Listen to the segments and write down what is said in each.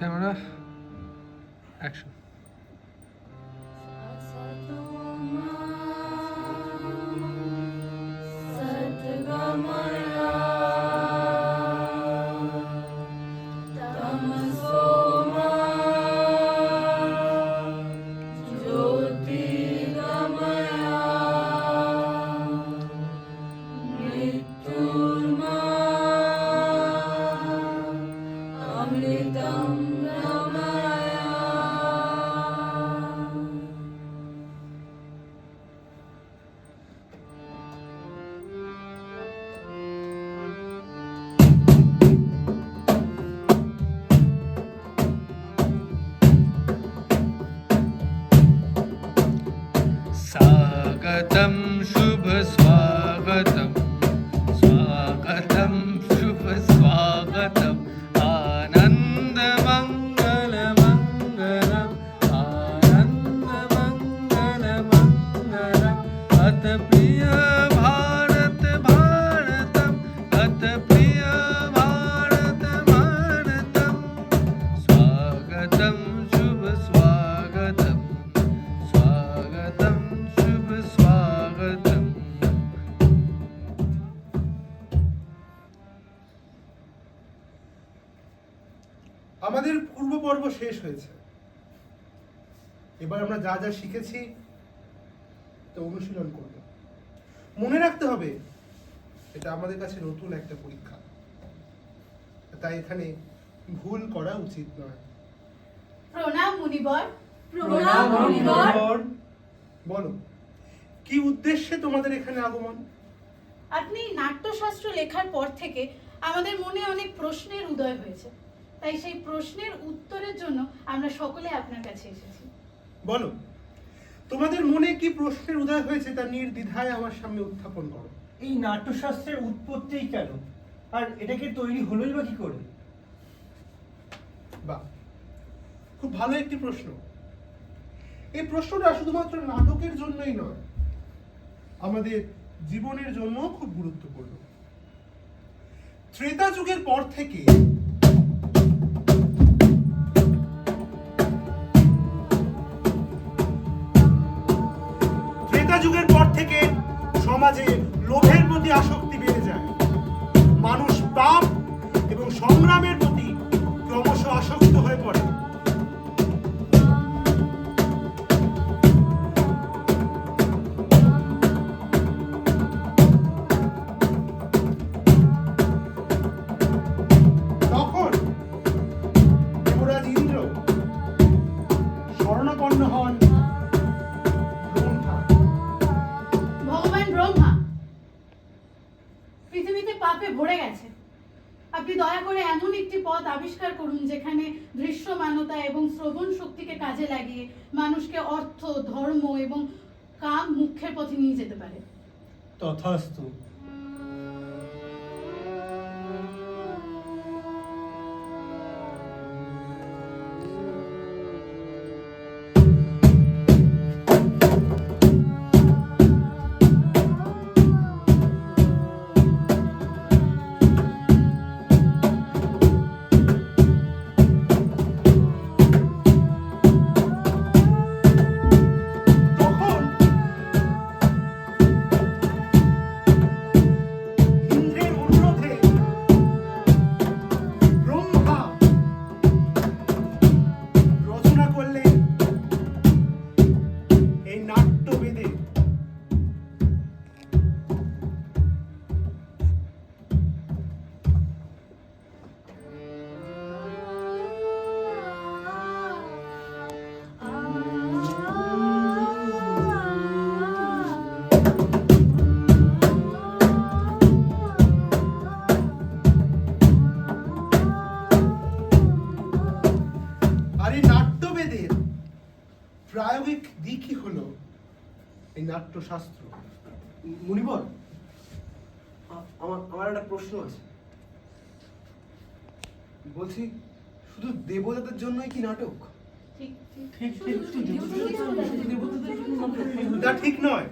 Camera, action. स्वागतं शुभ स्वागतं स्वागतं शुभ स्वागतं आनंद मंगल मंगलम आनंद मंगल मंगलम अत प्रिय भारत भारतम अत प्रिय भारत भारतम स्वागतं शुभ स्वागतं स्वागतं शुभ स्वागतं। আমাদের পূর্ব পর্ব শেষ হয়েছে। এবার আমরা যা যা শিখেছি তা অনুশীলন করব। মনে রাখতে হবে এটা আমাদের কাছে নতুন একটা পরীক্ষা, তাই এখানে ভুল করা উচিত নয়। প্রণাম মুনিবর। প্রণাম মুনিবর। বলো, কি উদ্দেশ্যে তোমাদের এখানে আগমন? আপনি নাট্যশাস্ত্র লেখার পর থেকে আমাদের মনে অনেক প্রশ্নের উদয় হয়েছে, তাই সেই প্রশ্নের উত্তরের জন্য আমরা সকলে আপনার কাছে এসেছি। বলো, তোমাদের মনে কি প্রশ্নের উদয় হয়েছে তা নির্দ্বিধায় আমার সামনে উত্থাপন করো। এই নাট্যশাস্ত্রের উৎপত্তিই কেন, আর এটাকে তৈরি হলোই বা কি করে? বাহ, খুব ভালো একটি প্রশ্ন। এই প্রশ্নটা শুধুমাত্র নাটকের জন্যই নয়, আমাদের জীবনের জন্য খুব গুরুত্বপূর্ণ। ত্রেতা যুগের পর থেকে সমাজে লোভের প্রতি আসক্তি বেড়ে যায়। মানুষ পাপ এবং সংগ্রামের প্রতি ক্রমশ আসক্ত হয়ে পড়ে। তখন দেবরাজ ইন্দ্র শরণাপন্ন হন ভগবান ব্রহ্মা। পৃথিবীতে পাপে ভরে গেছে, আপনি দয়া করে এমন একটি পথ আবিষ্কার করুন যেখানে দৃশ্যমানতা এবং শ্রবণ শক্তিকে কাজে লাগিয়ে মানুষকে অর্থ, ধর্ম এবং কাম মুখ্যের পথে নিয়ে যেতে পারে। তথাস্তু। প্রায়োগিক দিকই হলো এই নাট্যশাস্ত্র। মুনিবর, আমার একটা প্রশ্ন আছে। বলছি, শুধু দেবতাদের জন্যই কি নাটক? তা ঠিক নয়।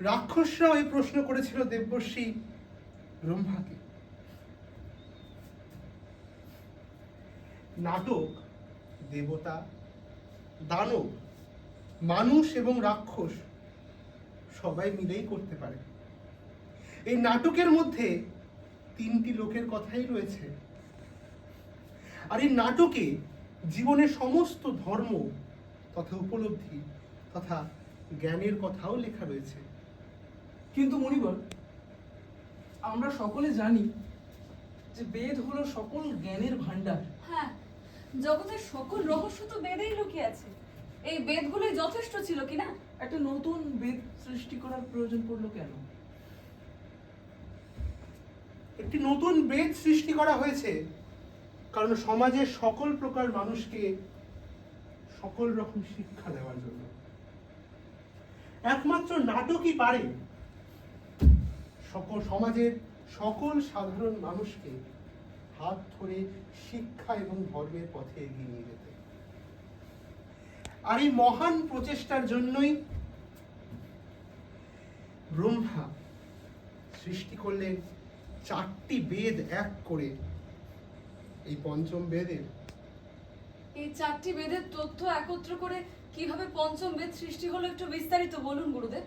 রাক্ষসরাও এই প্রশ্ন করেছিল দেবর্ষি ব্রহ্মাকে। নাটক দেবতা, দানব, মানুষ এবং রাক্ষস সবাই মিলেই করতে পারে। এই নাটকের মধ্যে তিনটি লোকের কথাই রয়েছে, আর এই নাটকে জীবনের সমস্ত ধর্ম তথা উপলব্ধি তথা জ্ঞানের কথাও লেখা রয়েছে। কিন্তু মণিবর, আমরা সকলে জানি যে বেদ হলো সকল জ্ঞানের ভান্ডার। হ্যাঁ, জগতের সকল রহস্য তো বেদেই লুকিয়ে আছে। এই বেদগুলোই যথেষ্ট ছিল কিনা? একটা নতুন বেদ সৃষ্টি করার প্রয়োজন পড়লো কেন? একটি নতুন বেদ সৃষ্টি করা হয়েছে কারণ সমাজের সকল প্রকার মানুষকে সকল রকম শিক্ষা দেওয়ার জন্য। একমাত্র নাটকই পারে সকল সমাজের সকল সাধারণ মানুষকে হাত ধরে শিক্ষা এবং ধর্মের পথে এগিয়ে নিয়ে যেতে। আর এই মহান প্রচেষ্টার জন্যই ব্রহ্মা সৃষ্টি করলেন 4টি বেদ এক করে এই পঞ্চম বেদের। এই 4টি বেদের তথ্য একত্র করে কিভাবে পঞ্চম বেদ সৃষ্টি হলো একটু বিস্তারিত বলুন গুরুদেব।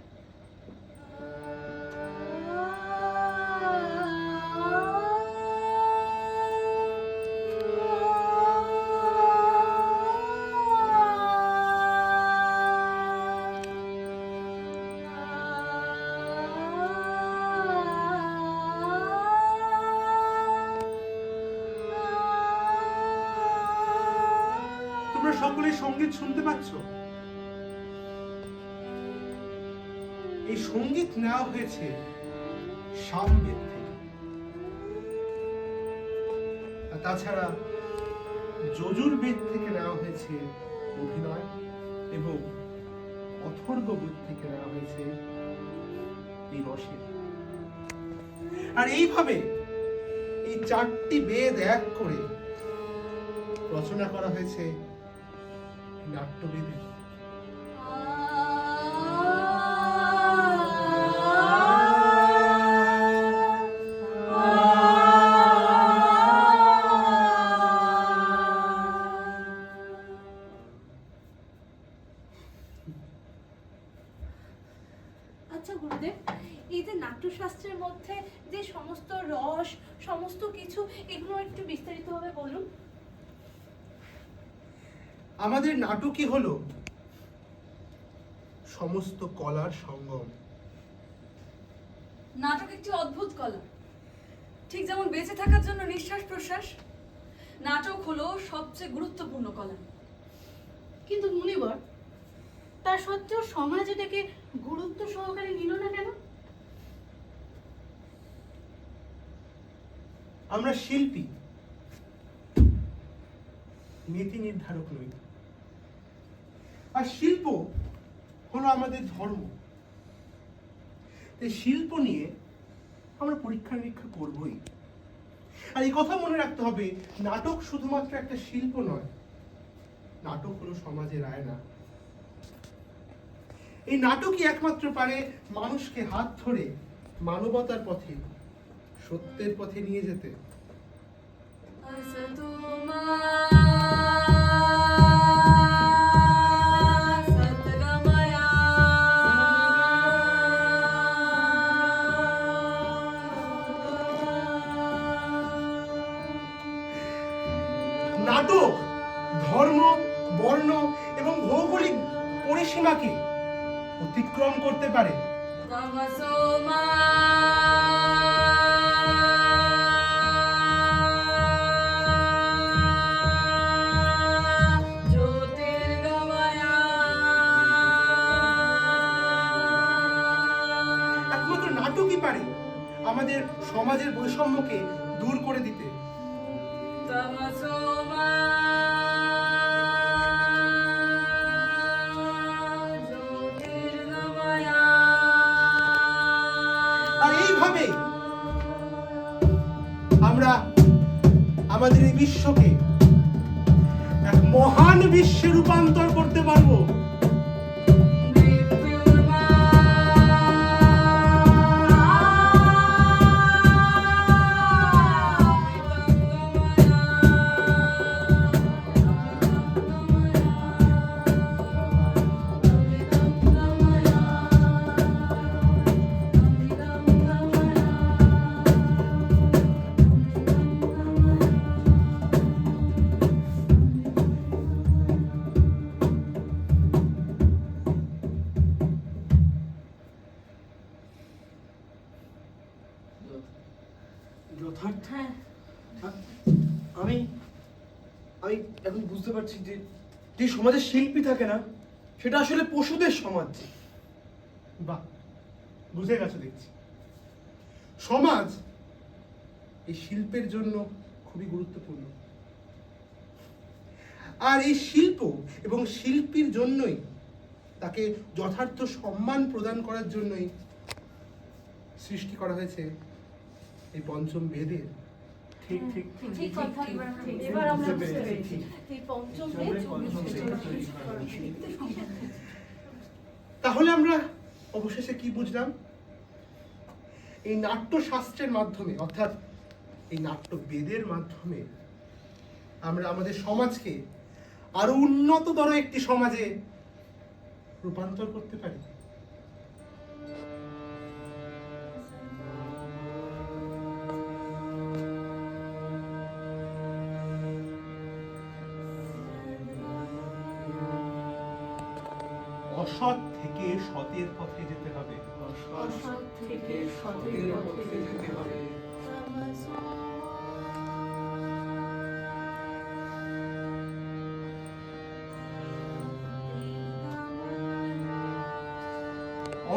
তোমরা সকলে সঙ্গীত শুনতে পাচ্ছ? এই সঙ্গীত নেওয়া হয়েছে সামবেদ থেকে। আর তাছাড়া যজুর্বেদ থেকে নেওয়া হয়েছে অভিনয় এবং অথর্ববেদ থেকে নেওয়া হয়েছে এই রসের। আর এইভাবে এই 4টি বেদ এক করে রচনা করা হয়েছে নাট্যবেদে। আচ্ছা গুরুদেব, এই যে নাট্যশাস্ত্রের মধ্যে যে সমস্ত রস, সমস্ত কিছু, এগুলো একটু বিস্তারিতভাবে বলুন। আমাদের নাটকই হলো সমস্ত কলার সঙ্গম। নাটক একটি অদ্ভুত কলা। ঠিক যেমন বেঁচে থাকার জন্য নিঃশ্বাস প্রশ্বাস, নাটক হলো সবচেয়ে গুরুত্বপূর্ণ কলা। কিন্তু মুনিবর, তা সত্ত্বেও সমাজ এটাকে গুরুত্ব সহকারে নিল না কেন? আমরা শিল্পী, নীতি নির্ধারক নই। আর শিল্প হলো আমাদের ধর্ম। এই শিল্প নিয়ে আমরা পরীক্ষা নিরীক্ষা করবই। আর এই কথা মনে রাখতে হবে, নাটক শুধুমাত্র একটা শিল্প নয়, নাটক হলো সমাজের আয়না। এই নাটকই একমাত্র পারে মানুষকে হাত ধরে মানবতার পথে, সত্যের পথে নিয়ে যেতে। নাটক ধর্ম, বর্ণ এবং ভৌগোলিক পরিসীমাকে অতিক্রম করতে পারে। একমাত্র নাটকই পারে আমাদের সমাজের বৈষম্যকে দূর করে দিতে। আর এইভাবে আমরা আমাদের এই বিশ্বকে এক মহান বিশ্বে রূপান্তর করতে পারবো। আমি এখন বুঝতে পারছি যে যে সমাজে শিল্পী থাকে না সেটা আসলে পশুদের সমাজ। বাহ, বুঝে গেছো দেখছি। সমাজ এই শিল্পের জন্য খুবই গুরুত্বপূর্ণ, আর এই শিল্প এবং শিল্পীর জন্যই তাকে যথার্থ সম্মান প্রদান করার জন্যই সৃষ্টি করা হয়েছে এই পঞ্চম বেদের। ঠিক ঠিক ঠিক কথা, এবার আমরা বুঝতে পেরেছি এই পঞ্চম বেদ তাহলে আমরা অবশেষে কি বুঝলাম? এই নাট্যশাস্ত্রের মাধ্যমে, অর্থাৎ এই নাট্য বেদের মাধ্যমে আমরা আমাদের সমাজকে আরো উন্নততর একটি সমাজে রূপান্তর করতে পারি। অসৎ থেকে সতের পথে যেতে হবে। অসৎ থেকে সতের পথে যেতে হবে।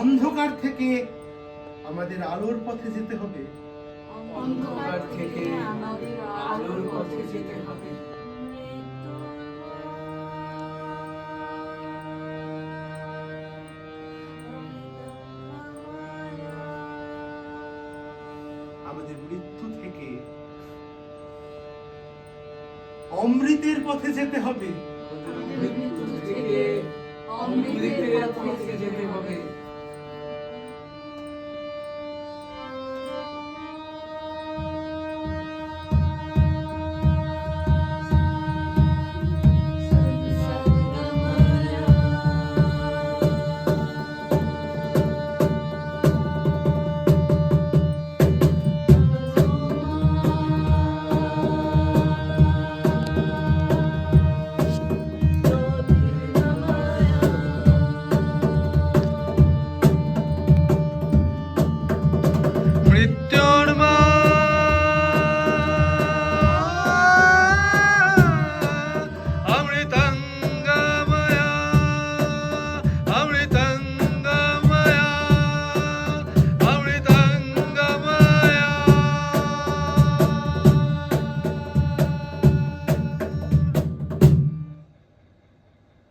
অন্ধকার থেকে আমাদের আলোর পথে যেতে হবে। অন্ধকার থেকে আমাদের আলোর পথে যেতে হবে। আমাদের মৃত্যু থেকে অমৃতের পথে যেতে হবে। মৃত্যু থেকে অমৃতের পথে যেতে হবে।